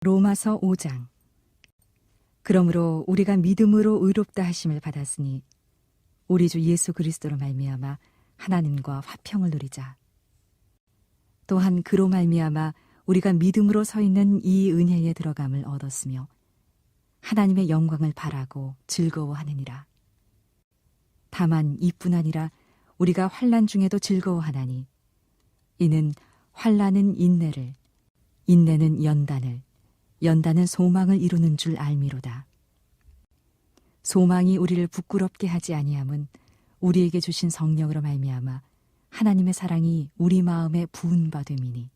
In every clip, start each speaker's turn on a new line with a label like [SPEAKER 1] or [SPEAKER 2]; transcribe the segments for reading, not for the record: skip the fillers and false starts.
[SPEAKER 1] 로마서 5장. 그러므로 우리가 믿음으로 의롭다 하심을 받았으니 우리 주 예수 그리스도로 말미암아 하나님과 화평을 누리자. 또한 그로 말미암아 우리가 믿음으로 서 있는 이 은혜에 들어감을 얻었으며 하나님의 영광을 바라고 즐거워하느니라. 다만 이뿐 아니라 우리가 환난 중에도 즐거워하나니 이는 환난은 인내를, 인내는 연단을, 연단은 소망을 이루는 줄 알미로다. 소망이 우리를 부끄럽게 하지 아니함은 우리에게 주신 성령으로 말미암아 하나님의 사랑이 우리 마음에 부은 바 됨이니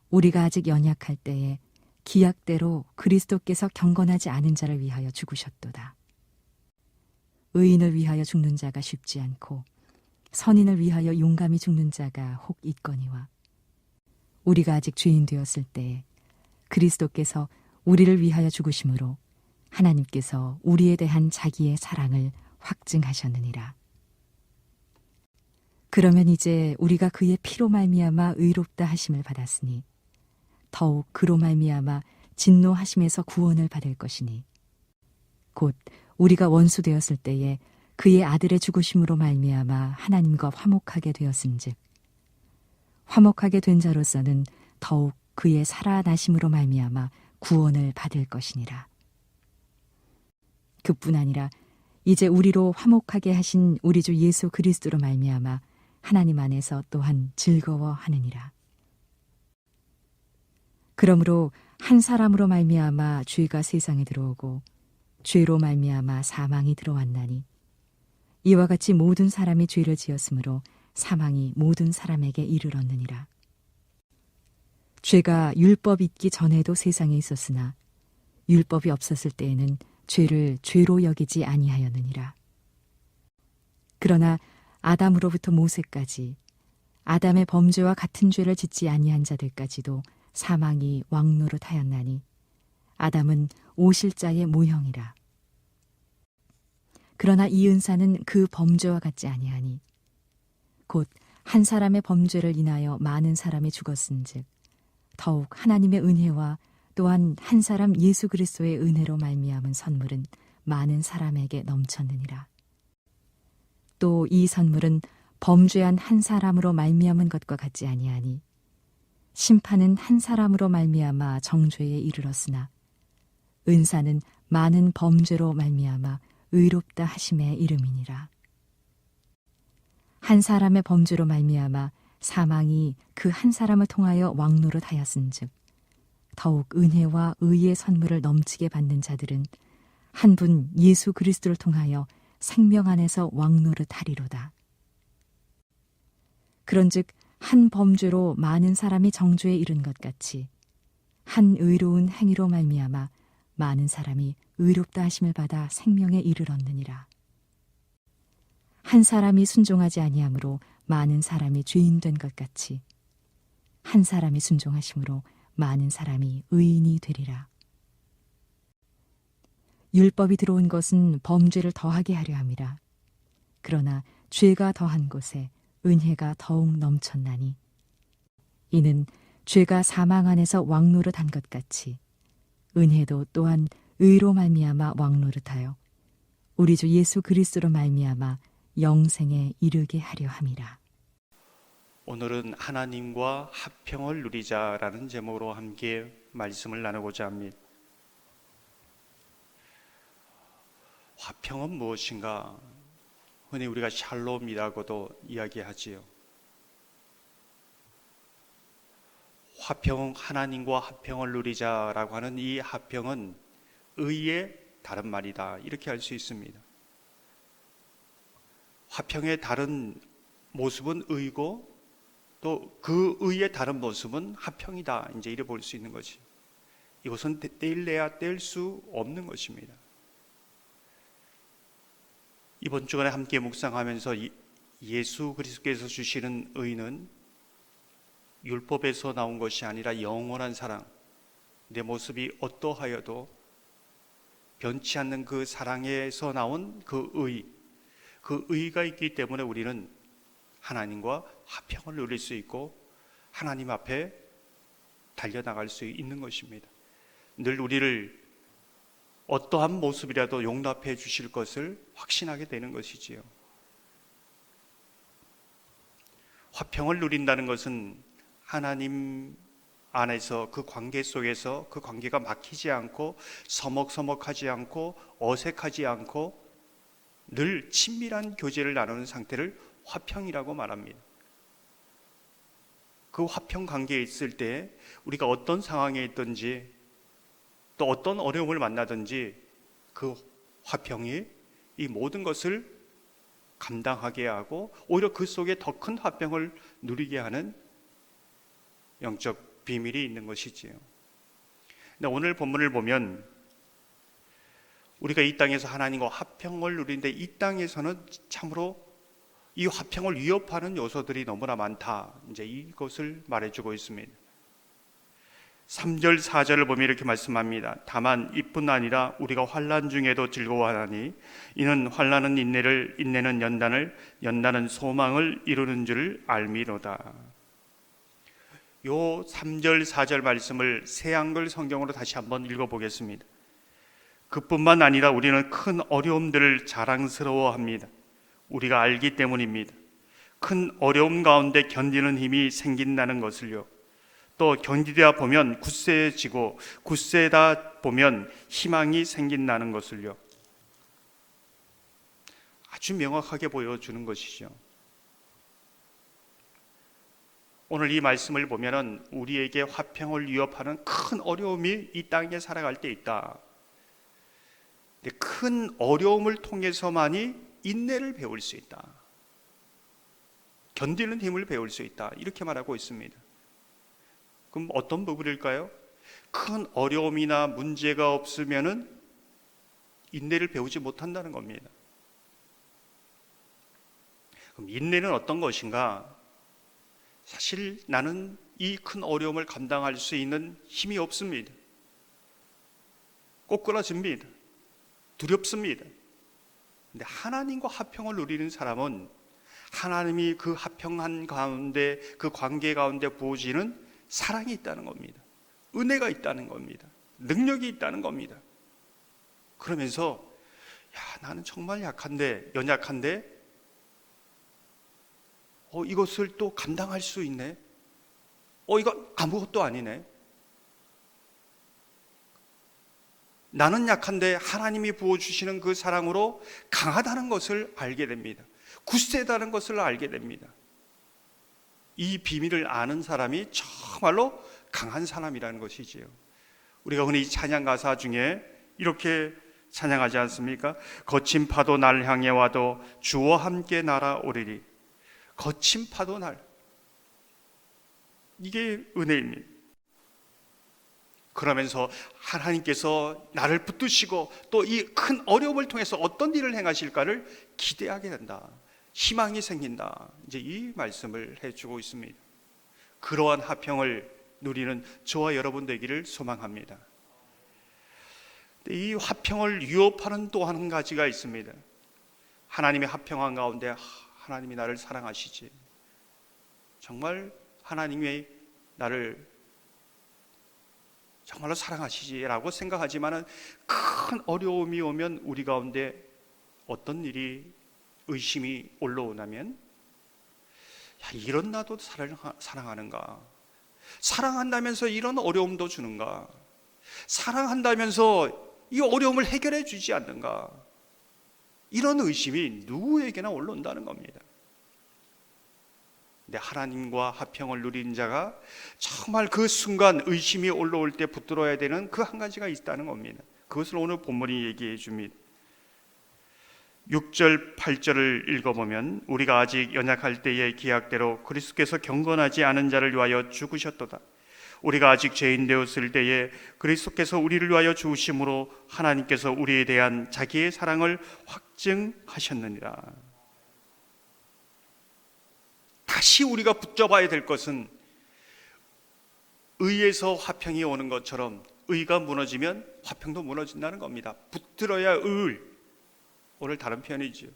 [SPEAKER 1] 우리가 아직 연약할 때에 기약대로 그리스도께서 경건하지 않은 자를 위하여 죽으셨도다. 의인을 위하여 죽는 자가 쉽지 않고 선인을 위하여 용감히 죽는 자가 혹 있거니와 우리가 아직 죄인 되었을 때에 그리스도께서 우리를 위하여 죽으심으로 하나님께서 우리에 대한 자기의 사랑을 확증하셨느니라. 그러면 이제 우리가 그의 피로 말미암아 의롭다 하심을 받았으니 더욱 그로 말미암아 진노하심에서 구원을 받을 것이니 곧 우리가 원수 되었을 때에 그의 아들의 죽으심으로 말미암아 하나님과 화목하게 되었은즉 화목하게 된 자로서는 더욱 그의 살아나심으로 말미암아 구원을 받을 것이니라. 그뿐 아니라 이제 우리로 화목하게 하신 우리 주 예수 그리스도로 말미암아 하나님 안에서 또한 즐거워하느니라. 그러므로 한 사람으로 말미암아 죄가 세상에 들어오고 죄로 말미암아 사망이 들어왔나니 이와 같이 모든 사람이 죄를 지었으므로 사망이 모든 사람에게 이르렀느니라. 죄가 율법 있기 전에도 세상에 있었으나 율법이 없었을 때에는 죄를 죄로 여기지 아니하였느니라. 그러나 아담으로부터 모세까지 아담의 범죄와 같은 죄를 짓지 아니한 자들까지도 사망이 왕노릇하였나니 아담은 오실자의 모형이라. 그러나 이 은사는 그 범죄와 같지 아니하니 곧 한 사람의 범죄를 인하여 많은 사람이 죽었은즉 더욱 하나님의 은혜와 또한 한 사람 예수 그리스도의 은혜로 말미암은 선물은 많은 사람에게 넘쳤느니라. 또 이 선물은 범죄한 한 사람으로 말미암은 것과 같지 아니하니 심판은 한 사람으로 말미암아 정죄에 이르렀으나 은사는 많은 범죄로 말미암아 의롭다 하심에 이름이니라. 한 사람의 범죄로 말미암아 사망이 그 한 사람을 통하여 왕노릇하였은즉 더욱 은혜와 의의 선물을 넘치게 받는 자들은 한 분 예수 그리스도를 통하여 생명 안에서 왕노릇하리로다. 그런즉 한 범죄로 많은 사람이 정죄에 이른 것 같이 한 의로운 행위로 말미암아 많은 사람이 의롭다 하심을 받아 생명에 이르렀느니라. 한 사람이 순종하지 아니함으로 많은 사람이 죄인 된 것 같이 한 사람이 순종하심으로 많은 사람이 의인이 되리라. 율법이 들어온 것은 범죄를 더하게 하려 함이라. 그러나 죄가 더한 곳에 은혜가 더욱 넘쳤나니 이는 죄가 사망 안에서 왕노릇한 것 같이 은혜도 또한 의로 말미암아 왕노릇하여 우리 주 예수 그리스도로 말미암아 영생에 이르게 하려 함이라.
[SPEAKER 2] 오늘은 하나님과 화평을 누리자라는 제목으로 함께 말씀을 나누고자 합니다. 화평은 무엇인가? 흔히 우리가 샬롬이라고도 이야기하지요. 화평, 하나님과 화평을 누리자라고 하는 이 화평은 의의 다른 말이다, 이렇게 할 수 있습니다. 화평의 다른 모습은 의고 또 그 의의 다른 모습은 화평이다, 이제 이래 볼 수 있는 거지. 이것은 떼일래야 뗄 수 없는 것입니다. 이번 주간에 함께 묵상하면서 예수 그리스도께서 주시는 의는 율법에서 나온 것이 아니라 영원한 사랑, 내 모습이 어떠하여도 변치 않는 그 사랑에서 나온 그 의가 있기 때문에 우리는 하나님과 화평을 누릴 수 있고 하나님 앞에 달려나갈 수 있는 것입니다. 늘 우리를 어떠한 모습이라도 용납해 주실 것을 확신하게 되는 것이지요. 화평을 누린다는 것은 하나님 안에서 그 관계 속에서 그 관계가 막히지 않고 서먹서먹하지 않고 어색하지 않고 늘 친밀한 교제를 나누는 상태를 화평이라고 말합니다. 그 화평 관계에 있을 때 우리가 어떤 상황에 있든지 또 어떤 어려움을 만나든지 그 화평이 이 모든 것을 감당하게 하고 오히려 그 속에 더 큰 화평을 누리게 하는 영적 비밀이 있는 것이지요. 근데 오늘 본문을 보면 우리가 이 땅에서 하나님과 화평을 누리는데 이 땅에서는 참으로 이 화평을 위협하는 요소들이 너무나 많다. 이제 이것을 말해주고 있습니다. 3절 4절을 보면 이렇게 말씀합니다. 다만 이뿐 아니라 우리가 환난 중에도 즐거워하나니 이는 환난은 인내를, 인내는 연단을, 연단은 소망을 이루는 줄 알미로다. 요 3절 4절 말씀을 새한글 성경으로 다시 한번 읽어보겠습니다. 그뿐만 아니라 우리는 큰 어려움들을 자랑스러워합니다. 우리가 알기 때문입니다. 큰 어려움 가운데 견디는 힘이 생긴다는 것을요. 또 견디다 보면 굳세지고 굳세다 보면 희망이 생긴다는 것을요. 아주 명확하게 보여주는 것이죠. 오늘 이 말씀을 보면은 우리에게 화평을 위협하는 큰 어려움이 이 땅에 살아갈 때 있다. 큰 어려움을 통해서만이 인내를 배울 수 있다. 견디는 힘을 배울 수 있다. 이렇게 말하고 있습니다. 그럼 어떤 부분일까요? 큰 어려움이나 문제가 없으면은 인내를 배우지 못한다는 겁니다. 그럼 인내는 어떤 것인가? 사실 나는 이 큰 어려움을 감당할 수 있는 힘이 없습니다. 꼬꾸라집니다. 두렵습니다. 근데 하나님과 화평을 누리는 사람은 하나님이 그 화평한 가운데 그 관계 가운데 부어지는 사랑이 있다는 겁니다. 은혜가 있다는 겁니다. 능력이 있다는 겁니다. 그러면서 나는 정말 약한데 연약한데 이것을 또 감당할 수 있네. 이거 아무것도 아니네. 나는 약한데 하나님이 부어주시는 그 사랑으로 강하다는 것을 알게 됩니다. 굳세다는 것을 알게 됩니다. 이 비밀을 아는 사람이 정말로 강한 사람이라는 것이지요. 우리가 흔히 찬양 가사 중에 이렇게 찬양하지 않습니까? 거친 파도 날 향해 와도 주와 함께 날아오리리. 거친 파도 날, 이게 은혜입니다. 그러면서 하나님께서 나를 붙드시고 또 이 큰 어려움을 통해서 어떤 일을 행하실까를 기대하게 된다. 희망이 생긴다. 이제 이 말씀을 해주고 있습니다. 그러한 화평을 누리는 저와 여러분 되기를 소망합니다. 이 화평을 위협하는 또 한 가지가 있습니다. 하나님의 화평한 가운데 하나님이 나를 사랑하시지, 정말 하나님이 나를 정말로 사랑하시지라고 생각하지만은 큰 어려움이 오면 우리 가운데 어떤 일이 의심이 올라오냐면 이런 나도 사랑하는가? 사랑한다면서 이런 어려움도 주는가? 사랑한다면서 이 어려움을 해결해 주지 않는가? 이런 의심이 누구에게나 올라온다는 겁니다. 근데 하나님과 화평을 누린 자가 정말 그 순간 의심이 올라올 때 붙들어야 되는 그 한 가지가 있다는 겁니다. 그것을 오늘 본문이 얘기해 줍니다. 6절 8절을 읽어보면 우리가 아직 연약할 때의 기약대로 그리스도께서 경건하지 않은 자를 위하여 죽으셨도다. 우리가 아직 죄인 되었을 때에 그리스도께서 우리를 위하여 죽으심으로 하나님께서 우리에 대한 자기의 사랑을 확증하셨느니라. 다시 우리가 붙잡아야 될 것은 의에서 화평이 오는 것처럼 의가 무너지면 화평도 무너진다는 겁니다. 붙들어야 을, 오늘 다른 표현이죠.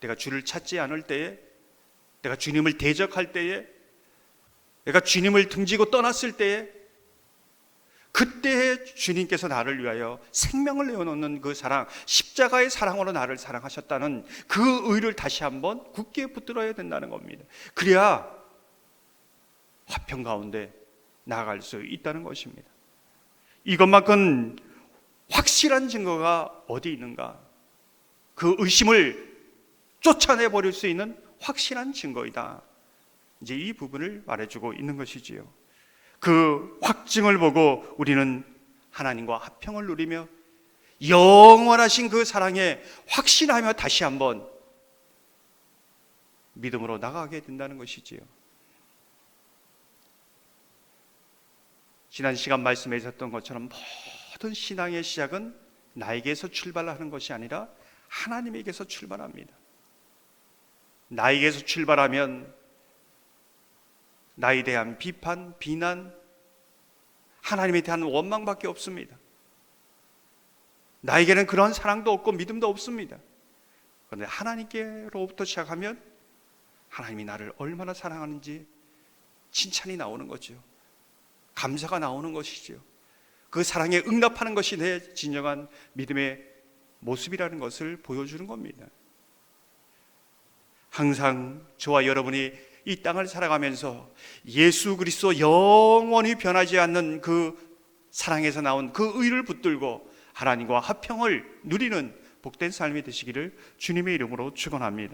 [SPEAKER 2] 내가 주를 찾지 않을 때에, 내가 주님을 대적할 때에 내가 주님을 등지고 떠났을 때에 그때 주님께서 나를 위하여 생명을 내어놓는 그 사랑, 십자가의 사랑으로 나를 사랑하셨다는 그 의를 다시 한번 굳게 붙들어야 된다는 겁니다. 그래야 화평 가운데 나아갈 수 있다는 것입니다. 이것만큼 확실한 증거가 어디 있는가? 그 의심을 쫓아내버릴 수 있는 확실한 증거이다. 이제 이 부분을 말해주고 있는 것이지요. 그 확증을 보고 우리는 하나님과 화평을 누리며 영원하신 그 사랑에 확신하며 다시 한번 믿음으로 나가게 된다는 것이지요. 지난 시간 말씀에 있었던 것처럼 모든 신앙의 시작은 나에게서 출발하는 것이 아니라 하나님에게서 출발합니다. 나에게서 출발하면 나에 대한 비판, 비난, 하나님에 대한 원망밖에 없습니다. 나에게는 그런 사랑도 없고 믿음도 없습니다. 그런데 하나님께로부터 시작하면 하나님이 나를 얼마나 사랑하는지 칭찬이 나오는 거죠. 감사가 나오는 것이죠. 그 사랑에 응답하는 것이 내 진정한 믿음의 모습이라는 것을 보여주는 겁니다. 항상 저와 여러분이 이 땅을 살아가면서 예수 그리스도 영원히 변하지 않는 그 사랑에서 나온 그 의를 붙들고 하나님과 화평을 누리는 복된 삶이 되시기를 주님의 이름으로 축원합니다.